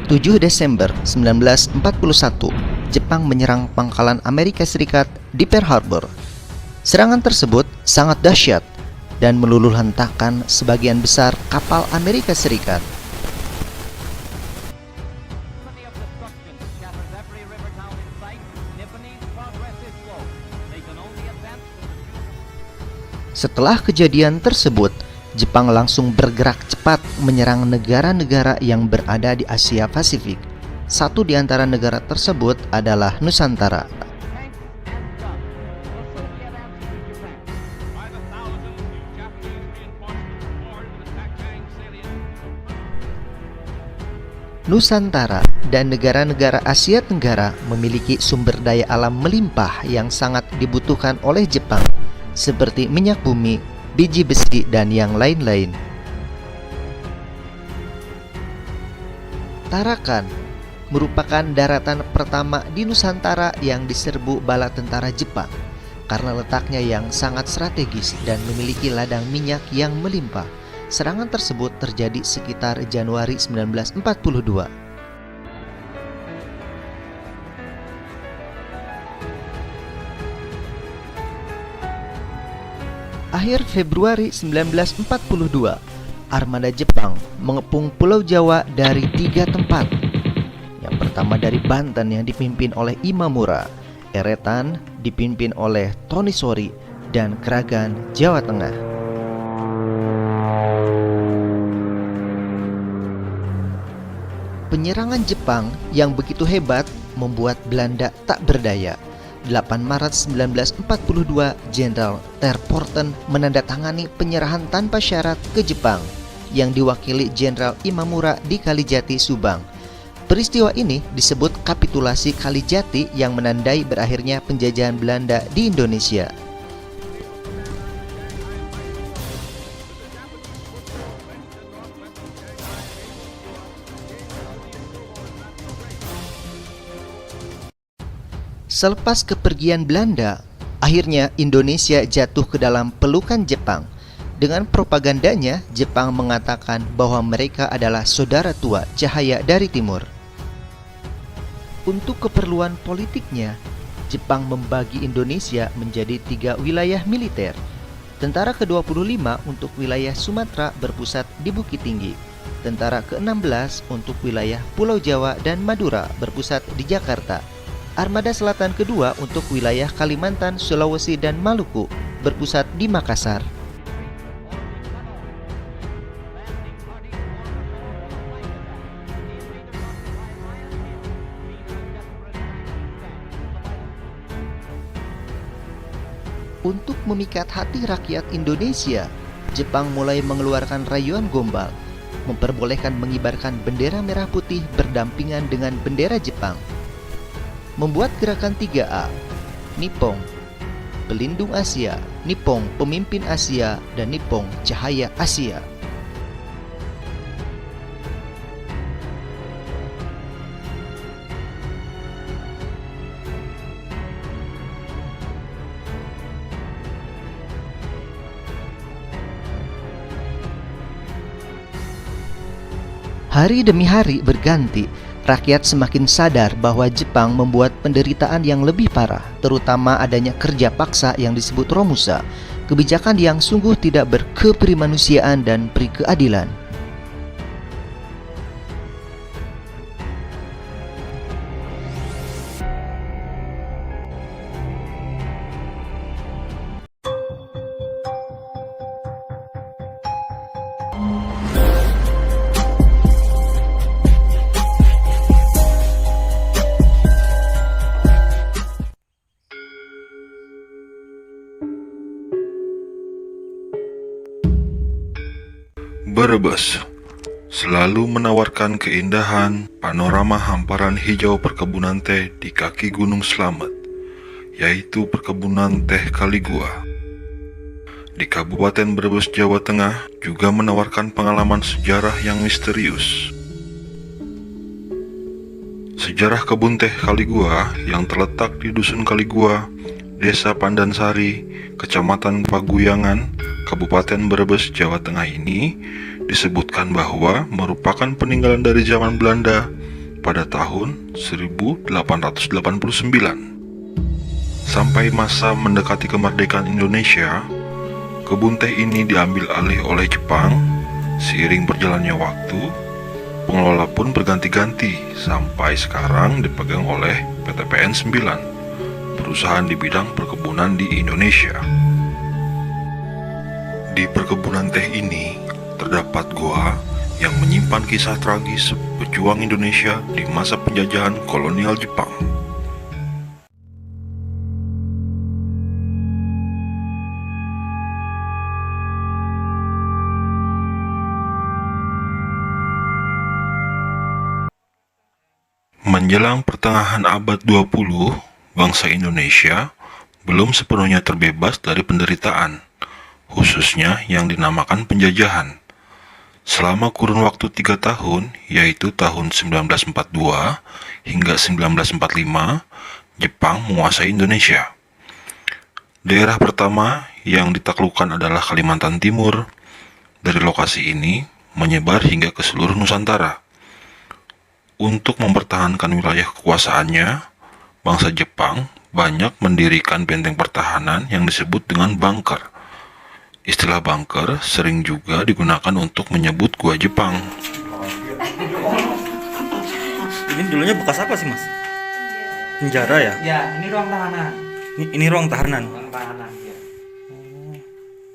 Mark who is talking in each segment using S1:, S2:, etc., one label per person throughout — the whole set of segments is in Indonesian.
S1: 7 Desember 1941, Jepang menyerang pangkalan Amerika Serikat di Pearl Harbor. Serangan tersebut sangat dahsyat dan meluluhlantakkan sebagian besar kapal Amerika Serikat. Setelah kejadian tersebut, Jepang langsung bergerak cepat menyerang negara-negara yang berada di Asia Pasifik. Satu di antara negara tersebut adalah Nusantara. Nusantara dan negara-negara Asia Tenggara memiliki sumber daya alam melimpah yang sangat dibutuhkan oleh Jepang, seperti minyak bumi, biji besi, dan yang lain-lain. Tarakan merupakan daratan pertama di Nusantara yang diserbu bala tentara Jepang karena letaknya yang sangat strategis dan memiliki ladang minyak yang melimpah. Serangan tersebut terjadi sekitar Januari 1942. Akhir Februari 1942, armada Jepang mengepung Pulau Jawa dari 3 tempat. Yang pertama dari Banten yang dipimpin oleh Imamura, Eretan dipimpin oleh Tonisori, dan Kragan, Jawa Tengah. Penyerangan Jepang yang begitu hebat membuat Belanda tak berdaya. 8 Maret 1942, Jenderal Terpoorten menandatangani penyerahan tanpa syarat ke Jepang yang diwakili Jenderal Imamura di Kalijati, Subang. Peristiwa ini disebut kapitulasi Kalijati yang menandai berakhirnya penjajahan Belanda di Indonesia. Selepas kepergian Belanda, akhirnya Indonesia jatuh ke dalam pelukan Jepang. Dengan propagandanya, Jepang mengatakan bahwa mereka adalah saudara tua cahaya dari timur. Untuk keperluan politiknya, Jepang membagi Indonesia menjadi 3 wilayah militer. Tentara ke-25 untuk wilayah Sumatera berpusat di Bukit Tinggi. Tentara ke-16 untuk wilayah Pulau Jawa dan Madura berpusat di Jakarta. Armada Selatan kedua untuk wilayah Kalimantan, Sulawesi, dan Maluku berpusat di Makassar. Untuk memikat hati rakyat Indonesia, Jepang mulai mengeluarkan rayuan gombal, memperbolehkan mengibarkan bendera merah putih berdampingan dengan bendera Jepang. Membuat gerakan 3A, Nippon, Pelindung Asia, Nippon, Pemimpin Asia, dan Nippon, Cahaya Asia. Hari demi hari berganti. Rakyat semakin sadar bahwa Jepang membuat penderitaan yang lebih parah, terutama adanya kerja paksa yang disebut Romusa, kebijakan yang sungguh tidak berkeprimanusiaan dan peri keadilan.
S2: Brebes selalu menawarkan keindahan panorama hamparan hijau perkebunan teh di kaki Gunung Slamet, yaitu perkebunan teh Kaligua. Di Kabupaten Brebes, Jawa Tengah juga menawarkan pengalaman sejarah yang misterius. Sejarah kebun teh Kaligua yang terletak di Dusun Kaligua, Desa Pandansari, Kecamatan Paguyangan, Kabupaten Brebes, Jawa Tengah ini disebutkan bahwa merupakan peninggalan dari zaman Belanda pada tahun 1889. Sampai masa mendekati kemerdekaan Indonesia, kebun teh ini diambil alih oleh Jepang. Seiring berjalannya waktu, pengelola pun berganti-ganti sampai sekarang dipegang oleh PT PN 9, perusahaan di bidang perkebunan di Indonesia. Di perkebunan teh ini terdapat goa yang menyimpan kisah tragis pejuang Indonesia di masa penjajahan kolonial Jepang. Menjelang pertengahan abad 20, bangsa Indonesia belum sepenuhnya terbebas dari penderitaan, khususnya yang dinamakan penjajahan. Selama kurun waktu 3 tahun, yaitu tahun 1942 hingga 1945, Jepang menguasai Indonesia. Daerah pertama yang ditaklukkan adalah Kalimantan Timur. Dari lokasi ini menyebar hingga ke seluruh Nusantara. Untuk mempertahankan wilayah kekuasaannya, bangsa Jepang banyak mendirikan benteng pertahanan yang disebut dengan bunker. Istilah bunker sering juga digunakan untuk menyebut gua Jepang.
S3: Ini dulunya bekas apa sih, Mas? Penjara ya?
S4: Ya, ini ruang tahanan.
S3: Ini ruang tahanan.
S4: Ruang tahanan ya.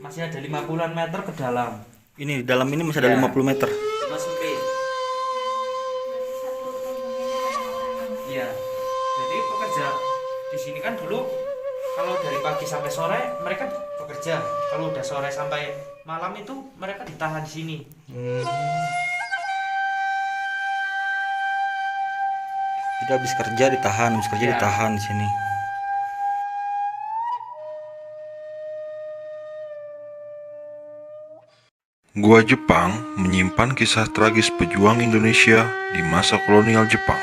S4: Masih ada 50-an meter ke dalam.
S3: Ini dalam ini masih ada
S4: Ya.
S3: 50 meter.
S4: Mas sempit. Iya. Jadi pekerja di sini kan dulu kalau dari pagi sampai sore mereka bekerja. Kalau udah sore sampai malam itu mereka ditahan di sini.
S3: Jadi habis kerja ditahan,
S4: Ya.
S3: ditahan di sini.
S2: Gua Jepang menyimpan kisah tragis pejuang Indonesia di masa kolonial Jepang.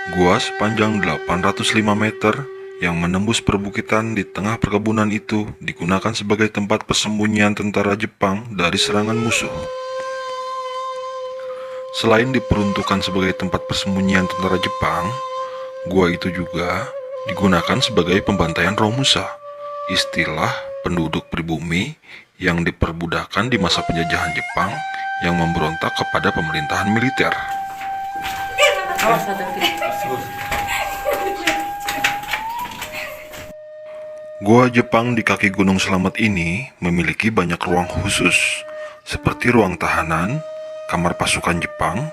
S2: Gua sepanjang 805 meter yang menembus perbukitan di tengah perkebunan itu digunakan sebagai tempat persembunyian tentara Jepang dari serangan musuh. Selain diperuntukkan sebagai tempat persembunyian tentara Jepang, gua itu juga digunakan sebagai pembantaian Romusa, istilah penduduk pribumi yang diperbudakan di masa penjajahan Jepang yang memberontak kepada pemerintahan militer. Gua Jepang di kaki Gunung Slamet ini memiliki banyak ruang khusus, seperti ruang tahanan, kamar pasukan Jepang,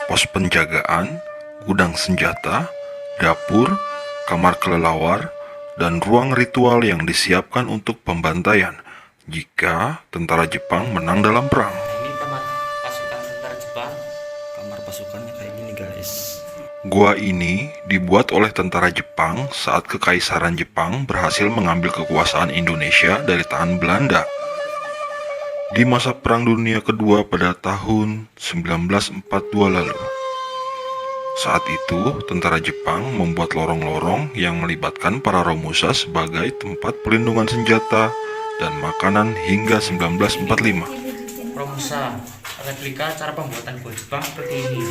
S2: pos penjagaan, gudang senjata, dapur, kamar kelelawar, dan ruang ritual yang disiapkan untuk pembantaian jika tentara Jepang menang dalam perang.
S4: Ini kamar pasukan tentara Jepang.
S3: Kamar pasukannya kayak gini, guys.
S2: Gua ini dibuat oleh tentara Jepang saat Kekaisaran Jepang berhasil mengambil kekuasaan Indonesia dari tangan Belanda. Di masa Perang Dunia Kedua pada tahun 1942 lalu. Saat itu, tentara Jepang membuat lorong-lorong yang melibatkan para Romusa sebagai tempat perlindungan senjata dan makanan hingga 1945.
S4: Romusa, replika cara pembuatan gua Jepang seperti ini.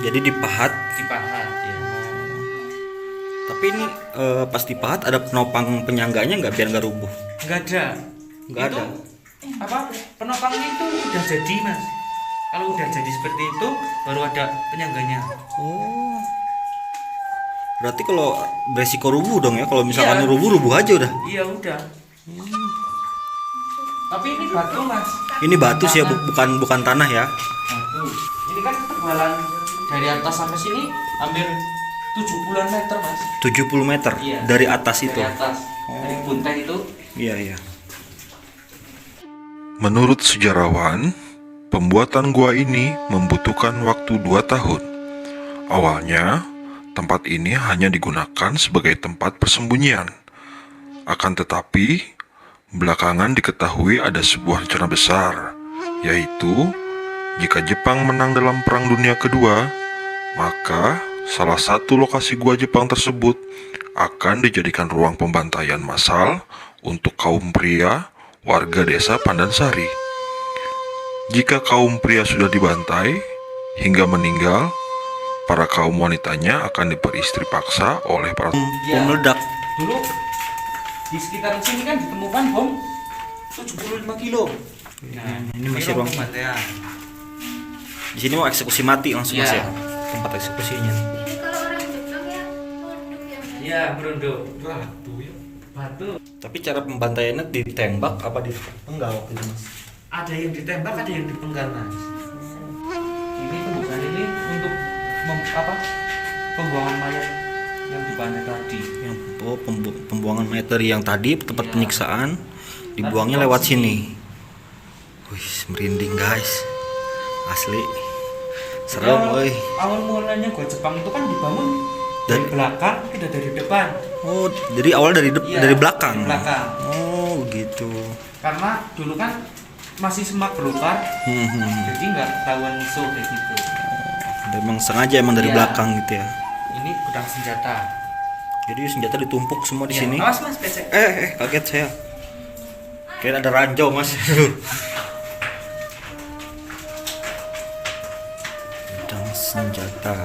S3: Jadi dipahat.
S4: Dipahat ya.
S3: Tapi ini pas dipahat ada penopang penyangganya nggak biar nggak rubuh?
S4: Enggak ada.
S3: Nggak
S4: Itu,
S3: ada.
S4: Apa? Penopangnya itu udah jadi, Mas. Kalau udah jadi seperti itu baru ada penyangganya.
S3: Oh. Berarti kalau beresiko rubuh dong ya? Kalau misalkan
S4: Iya.
S3: rubuh aja udah.
S4: Iya udah. Tapi ini batu, Mas.
S3: Ini batu sih ya,
S4: Tanah.
S3: bukan tanah ya.
S4: Batu. Ini kan ketebalan dari atas sampai sini hampir 70-an meter, Mas.
S3: 70 meter
S4: Iya.
S3: dari atas itu.
S4: Dari atas. Dari buntai itu.
S3: Iya, iya.
S2: Menurut sejarawan, pembuatan gua ini membutuhkan waktu 2 tahun. Awalnya, tempat ini hanya digunakan sebagai tempat persembunyian. Akan tetapi, belakangan diketahui ada sebuah rencana besar, yaitu jika Jepang menang dalam Perang Dunia Kedua, maka salah satu lokasi gua Jepang tersebut akan dijadikan ruang pembantaian massal untuk kaum pria warga desa Pandansari. Jika kaum pria sudah dibantai hingga meninggal, Para kaum wanitanya akan diperistri paksa oleh para
S3: Bom meledak.
S4: Dulu di sekitar sini kan ditemukan bom 75 kilo. Nah,
S3: ini masih ruang
S4: pembantaian.
S3: Di sini mau eksekusi mati langsung Mas
S4: Iya.
S3: ya. Tempat eksekusinya.
S5: Ini kalau orang Jepang ya produk ya Mas.
S4: Iya, merunduk. Batu.
S3: Tapi cara pembantaiannya ditembak apa dipenggal gitu Mas?
S4: Ada yang ditembak, ada yang dipenggal, Mas. Ini pembukaan ini untuk pembuangan mayat yang dibantai tadi.
S3: Yang pembuangan mayat dari yang tadi tempat penyiksaan dibuangnya lewat sini. Wih, merinding guys. Asli. Serem, woi.
S4: Awal mulanya gua Jepang itu kan dibangun dari belakang, tidak dari depan.
S3: Oh, jadi awal dari
S4: Iya,
S3: dari belakang.
S4: dari belakang.
S3: Oh, gitu.
S4: Karena dulu kan masih semak belukar, jadi nggak ketahuan musuh kayak gitu.
S3: Emang sengaja emang dari
S4: Iya.
S3: belakang gitu ya.
S4: Ini gudang senjata.
S3: Jadi senjata ditumpuk semua di
S4: Iya,
S3: sini.
S4: awas Mas, becek.
S3: Kaget saya. Kayak ada ranjau Mas. Gudang senjata.